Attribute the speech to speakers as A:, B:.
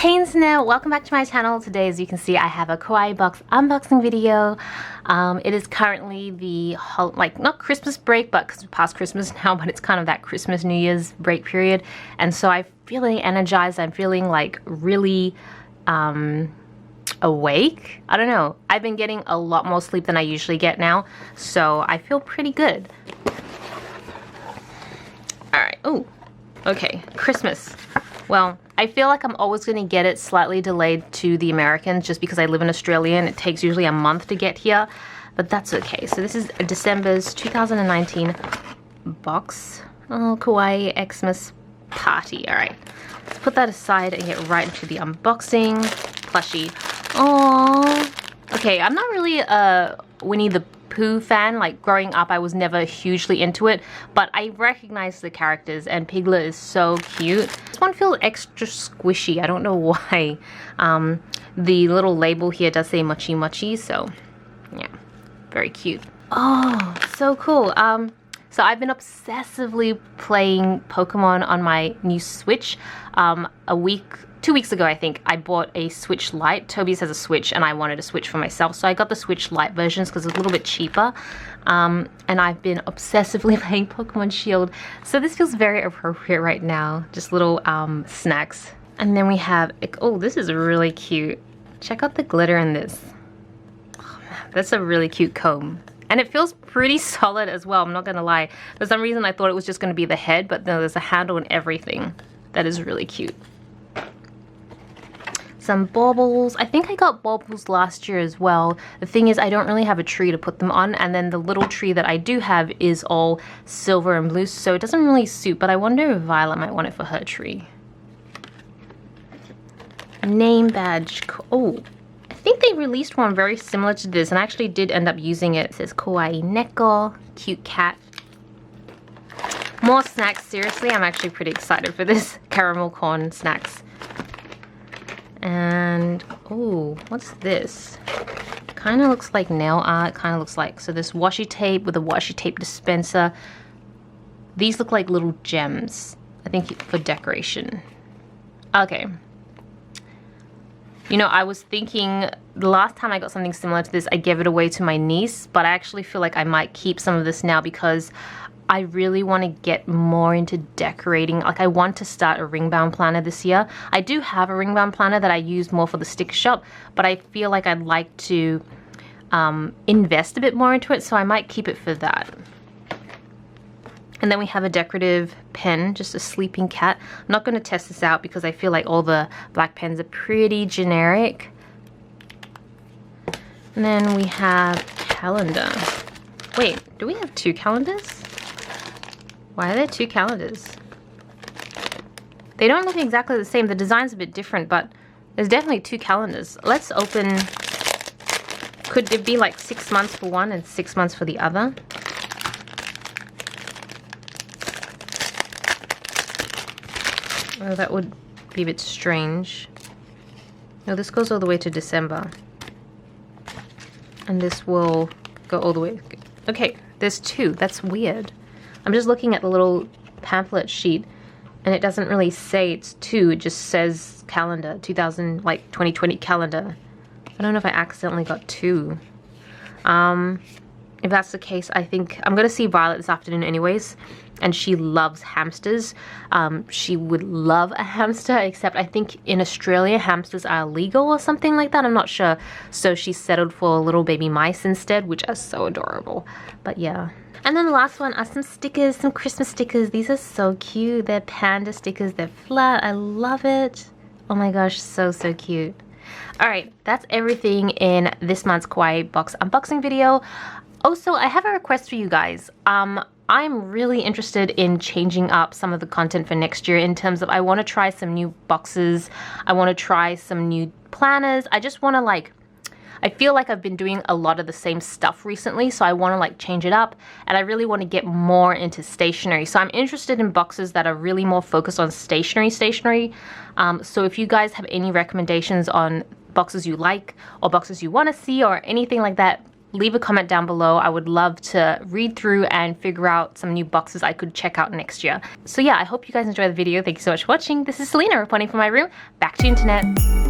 A: Hey Internet, welcome back to my channel. Today, as you can see, I have a Kawaii Box unboxing video. It is currently the not Christmas break, but because we're past Christmas now, but it's kind of that Christmas New Year's break period, and so I'm feeling energized. I'm feeling like really awake. I don't know. I've been getting a lot more sleep than I usually get now, so I feel pretty good. All right. Oh, okay. Christmas. Well, I feel like I'm always going to get it slightly delayed to the Americans just because I live in Australia and it takes usually a month to get here, but that's okay. So this is December's 2019 box. Oh, Kawaii Xmas party. All right, let's put that aside and get right into the unboxing. Plushie. Aww. Okay, I'm not really a Winnie the Pooh fan. Like growing up, I was never hugely into it, but I recognize the characters, and Piglet is so cute. This one feels extra squishy. I don't know why. The little label here does say mochi mochi, so yeah, very cute. Oh, so cool. So I've been obsessively playing Pokemon on my new Switch. 2 weeks ago, I think, I bought a Switch Lite. Toby's has a Switch, and I wanted a Switch for myself, so I got the Switch Lite versions because it's a little bit cheaper. And I've been obsessively playing Pokemon Shield, so this feels very appropriate right now. Just little snacks. And then we have, oh, this is really cute. Check out the glitter in this. Oh, man, that's a really cute comb. And it feels pretty solid as well, I'm not gonna lie. For some reason, I thought it was just gonna be the head, but no, there's a handle and everything. That is really cute. Some baubles. I think I got baubles last year as well. The thing is, I don't really have a tree to put them on, and then the little tree that I do have is all silver and blue, so it doesn't really suit, but I wonder if Violet might want it for her tree. Name badge. Oh, I think they released one very similar to this, and I actually did end up using it. It says Kawaii Neko, cute cat. More snacks. Seriously, I'm actually pretty excited for this. Caramel corn snacks. And, oh, what's this? Kind of looks like nail art, kind of looks like, so this washi tape with a washi tape dispenser. These look like little gems, I think for decoration. Okay. You know, I was thinking, the last time I got something similar to this, I gave it away to my niece, but I actually feel like I might keep some of this now because I really want to get more into decorating. Like, I want to start a ring bound planner this year. I do have a ring bound planner that I use more for the sticker shop, but I feel like I'd like to invest a bit more into it, so I might keep it for that. And then we have a decorative pen, just a sleeping cat. I'm not going to test this out because I feel like all the black pens are pretty generic. And then we have calendar. Wait, do we have two calendars? Why are there two calendars? They don't look exactly the same. The design's a bit different, but there's definitely two calendars. Let's open. Could it be like 6 months for one and 6 months for the other? Oh, that would be a bit strange. No, this goes all the way to December. And this will go all the way. Okay, there's two. That's weird. I'm just looking at the little pamphlet sheet, and it doesn't really say it's two. It just says calendar, 2020 calendar. I don't know if I accidentally got two. If that's the case, I think I'm gonna see Violet this afternoon anyways, and she loves hamsters. She would love a hamster, except I think in Australia hamsters are illegal or something like that. I'm not sure. So she settled for little baby mice instead, which are so adorable. But yeah. And then the last one are some stickers, some Christmas stickers. These are so cute. They're panda stickers. They're flat. I love it. Oh my gosh, so, so cute. All right, that's everything in this month's Kawaii Box unboxing video. Also, I have a request for you guys. I'm really interested in changing up some of the content for next year in terms of I want to try some new boxes. I want to try some new planners. I just want to I feel like I've been doing a lot of the same stuff recently, so I want to change it up, and I really want to get more into stationery. So I'm interested in boxes that are really more focused on stationery. So if you guys have any recommendations on boxes you like or boxes you want to see or anything like that, leave a comment down below. I would love to read through and figure out some new boxes I could check out next year. So yeah, I hope you guys enjoy the video. Thank you so much for watching. This is Celina reporting from my room. Back to the internet.